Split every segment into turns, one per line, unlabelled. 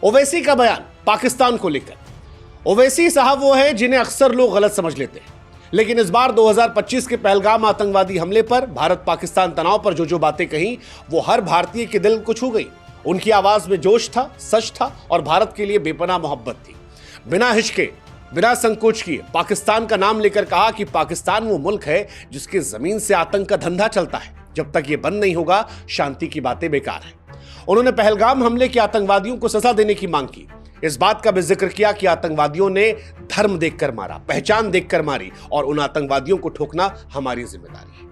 ओवैसी का बयान पाकिस्तान को लेकर। ओवैसी साहब वो है जिन्हें अक्सर लोग गलत समझ लेते हैं, लेकिन इस बार 2025 के पहलगाम आतंकवादी हमले पर भारत पाकिस्तान तनाव पर जो बातें कही वो हर भारतीय के दिल को छू गई। उनकी आवाज में जोश था, सच था और भारत के लिए बेपनाह मोहब्बत थी। बिना हिचके, बिना संकोच किए पाकिस्तान का नाम लेकर कहा कि पाकिस्तान वो मुल्क है जिसकी जमीन से आतंक का धंधा चलता है। जब तक ये बंद नहीं होगा शांति की बातें बेकार हैं। उन्होंने पहलगाम हमले के आतंकवादियों को सजा देने की मांग की। इस बात का भी जिक्र किया कि आतंकवादियों ने धर्म देखकर मारा, पहचान देखकर मारी और उन आतंकवादियों को ठोकना हमारी जिम्मेदारी है।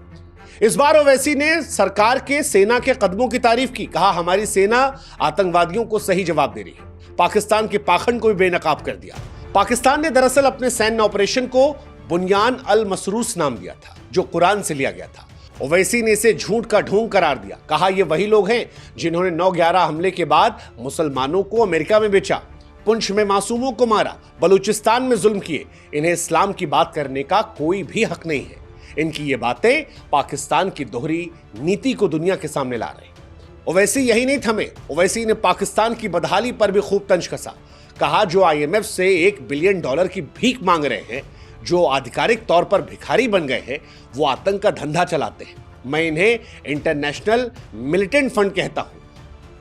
इस बार ओवैसी ने सरकार के सेना के कदमों की तारीफ की। कहा हमारी सेना आतंकवादियों को सही जवाब दे रही है। पाकिस्तान के पाखंड को भी बेनकाब कर दिया। पाकिस्तान ने दरअसल अपने सैन्य ऑपरेशन को बुनियान अल मसरूस नाम दिया था, जो कुरान से लिया गया था। ओवैसी ने इसे झूठ का ढोंग करार दिया। कहा ये वही लोग हैं जिन्होंने 9/11 हमले के बाद मुसलमानों को अमेरिका में बेचा, पुंछ में मासूमों को मारा, बलूचिस्तान में जुल्म किए। इन्हें इस्लाम की बात करने का कोई भी हक नहीं है। इनकी ये बातें पाकिस्तान की दोहरी नीति को दुनिया के सामने ला रहे हैं। ओवैसी यही नहीं थमे। ओवैसी ने पाकिस्तान की बदहाली पर भी खूब तंज कसा। कहा जो IMF से $1 बिलियन की भीख मांग रहे हैं, जो आधिकारिक तौर पर भिखारी बन गए हैं, वो आतंक का धंधा चलाते हैं। मैं इन्हें इंटरनेशनल मिलिटेंट फंड कहता हूं।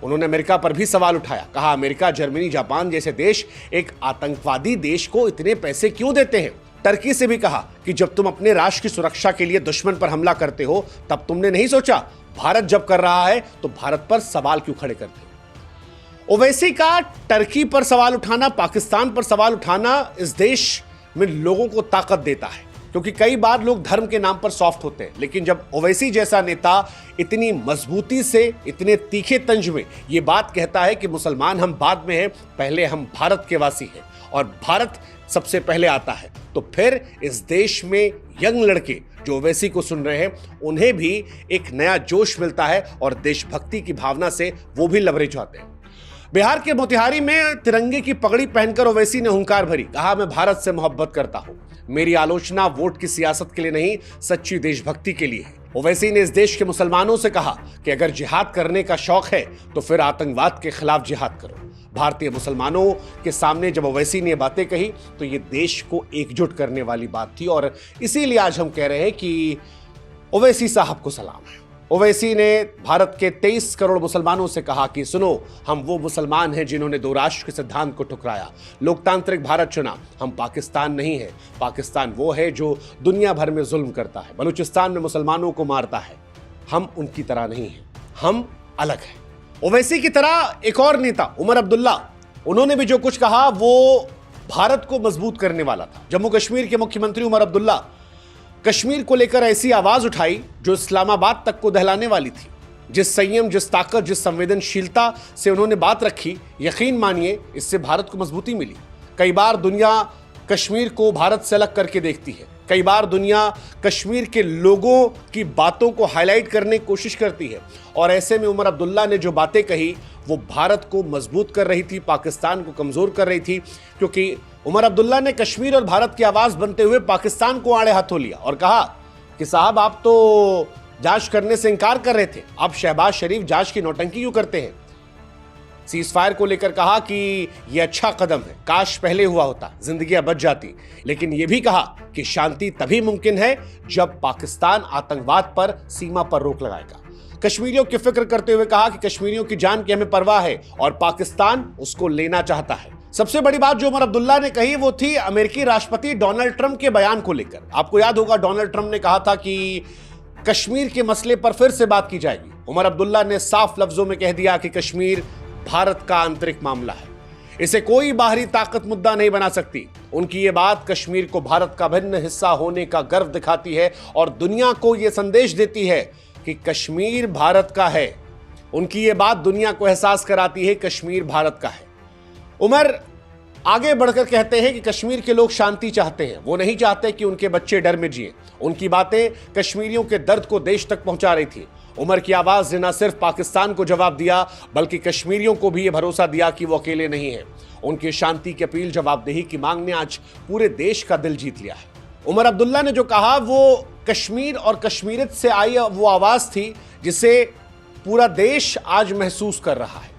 उन्होंने अमेरिका पर भी सवाल उठाया। कहा अमेरिका, जर्मनी, जापान जैसे देश एक आतंकवादी देश को इतने पैसे क्यों देते हैं। टर्की से भी कहा कि जब तुम अपने राष्ट्र की सुरक्षा के लिए दुश्मन पर हमला करते हो तब तुमने नहीं सोचा भारत जब कर रहा है तो भारत पर सवाल क्यों खड़े करते हो। ओवैसी का टर्की पर सवाल उठाना, पाकिस्तान पर सवाल उठाना इस देश में लोगों को ताकत देता है, क्योंकि कई बार लोग धर्म के नाम पर सॉफ्ट होते हैं। लेकिन जब ओवैसी जैसा नेता इतनी मजबूती से, इतने तीखे तंज में ये बात कहता है कि मुसलमान हम बाद में हैं, पहले हम भारत के वासी हैं और भारत सबसे पहले आता है, तो फिर इस देश में यंग लड़के जो ओवैसी को सुन रहे हैं उन्हें भी एक नया जोश मिलता है और देशभक्ति की भावना से वो भी लबरेज होते हैं। बिहार के मोतिहारी में तिरंगे की पगड़ी पहनकर ओवैसी ने हुंकार भरी। कहा मैं भारत से मोहब्बत करता हूं। मेरी आलोचना वोट की सियासत के लिए नहीं, सच्ची देशभक्ति के लिए है। ओवैसी ने इस देश के मुसलमानों से कहा कि अगर जिहाद करने का शौक है तो फिर आतंकवाद के खिलाफ जिहाद करो। भारतीय मुसलमानों के सामने जब ओवैसी ने बातें कही तो ये देश को एकजुट करने वाली बात थी और इसीलिए आज हम कह रहे हैं कि ओवैसी साहब को सलाम है। ओवैसी ने भारत के 23 करोड़ मुसलमानों से कहा कि सुनो, हम वो मुसलमान हैं जिन्होंने 2 राष्ट्र के सिद्धांत को ठुकराया, लोकतांत्रिक भारत चुना। हम पाकिस्तान नहीं है। पाकिस्तान वो है जो दुनिया भर में जुल्म करता है, बलूचिस्तान में मुसलमानों को मारता है। हम उनकी तरह नहीं हैं, हम अलग हैं। ओवैसी की तरह एक और नेता उमर अब्दुल्ला, उन्होंने भी जो कुछ कहा वो भारत को मजबूत करने वाला था। जम्मू कश्मीर के मुख्यमंत्री उमर अब्दुल्ला कश्मीर को लेकर ऐसी आवाज उठाई जो इस्लामाबाद तक को दहलाने वाली थी। जिस संयम, जिस ताकत, जिस संवेदनशीलता से उन्होंने बात रखी, यकीन मानिए इससे भारत को मजबूती मिली। कई बार दुनिया कश्मीर को भारत से अलग करके देखती है। कई बार दुनिया कश्मीर के लोगों की बातों को हाईलाइट करने की कोशिश करती है और ऐसे में उमर अब्दुल्ला ने जो बातें कही वो भारत को मजबूत कर रही थी, पाकिस्तान को कमजोर कर रही थी। क्योंकि उमर अब्दुल्ला ने कश्मीर और भारत की आवाज बनते हुए पाकिस्तान को आड़े हाथों लिया और कहा कि साहब आप तो जांच करने से इनकार कर रहे थे, आप शहबाज शरीफ जांच की नौटंकी क्यों करते हैं। सीज फायर को लेकर कहा कि यह अच्छा कदम है, काश पहले हुआ होता, जिंदगियां बच जाती। लेकिन यह भी कहा कि शांति तभी मुमकिन है जब पाकिस्तान आतंकवाद पर सीमा पर रोक लगाएगा। कश्मीरियों की फिक्र करते हुए कहा कि कश्मीरियों की जान की हमें परवाह है और पाकिस्तान उसको लेना चाहता है। सबसे बड़ी बात जो उमर अब्दुल्ला ने कही वो थी अमेरिकी राष्ट्रपति डोनाल्ड ट्रंप के बयान को लेकर। आपको याद होगा डोनाल्ड ट्रंप ने कहा था कि कश्मीर के मसले पर फिर से बात की जाएगी। उमर अब्दुल्ला ने साफ लफ्जों में कह दिया कि कश्मीर भारत का आंतरिक मामला है, इसे कोई बाहरी ताकत मुद्दा नहीं बना सकती। उनकी ये बात कश्मीर को भारत का भिन्न हिस्सा होने का गर्व दिखाती है और दुनिया को यह संदेश देती है कि कश्मीर भारत का है। उनकी ये बात दुनिया को एहसास कराती है कश्मीर भारत का है। उमर आगे बढ़कर कहते हैं कि कश्मीर के लोग शांति चाहते हैं, वो नहीं चाहते कि उनके बच्चे डर में जिए। उनकी बातें कश्मीरियों के दर्द को देश तक पहुंचा रही थी। उमर की आवाज ने न सिर्फ पाकिस्तान को जवाब दिया बल्कि कश्मीरियों को भी यह भरोसा दिया कि वो अकेले नहीं हैं। उनकी शांति की अपील, जवाबदेही की मांग ने आज पूरे देश का दिल जीत लिया है। उमर अब्दुल्ला ने जो कहा वो कश्मीर और कश्मीरियत से आई वो आवाज थी जिसे पूरा देश आज महसूस कर रहा है।